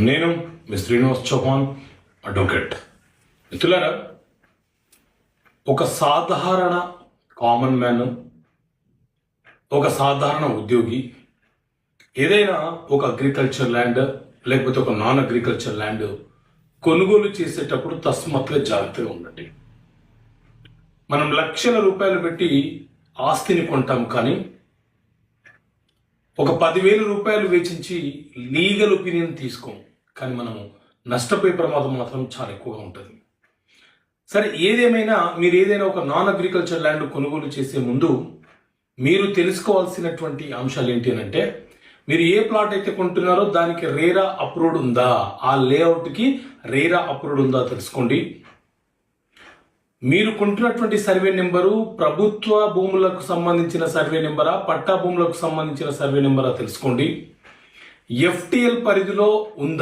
నేను మీ శ్రీనివాస్ చౌహాన్ అడ్వకేట్. మిత్రులారా, ఒక సాధారణ కామన్ మ్యాన్, ఒక సాధారణ ఉద్యోగి ఏదైనా ఒక అగ్రికల్చర్ ల్యాండ్ లేకపోతే ఒక నాన్ అగ్రికల్చర్ ల్యాండ్ కొనుగోలు చేసేటప్పుడు తస్మత్తుగా జాగ్రత్తగా ఉండండి. మనం లక్షల రూపాయలు పెట్టి ఆస్తిని కొంటాం, కానీ ఒక 10,000 రూపాయలు వెచ్చించి లీగల్ ఒపీనియన్ తీసుకోం, కానీ మనము నష్టపోయే ప్రమాదం మాత్రం చాలా ఎక్కువగా ఉంటుంది. సరే, ఏదేమైనా మీరు ఏదైనా ఒక నాన్ అగ్రికల్చర్ ల్యాండ్ కొనుగోలు చేసే ముందు మీరు తెలుసుకోవాల్సినటువంటి అంశాలు ఏంటి అని అంటే, మీరు ఏ ప్లాట్ అయితే కొంటున్నారో దానికి రేరా అప్రూవ్డ్ ఉందా, ఆ లేఅవుట్కి రేరా అప్రూవ్డ్ ఉందా తెలుసుకోండి. మీరు కొంటున్నటువంటి సర్వే నెంబరు ప్రభుత్వ భూములకు సంబంధించిన సర్వే నెంబరా, పట్టా భూములకు సంబంధించిన సర్వే నెంబరా తెలుసుకోండి. FTL పరిధిలో ఉందా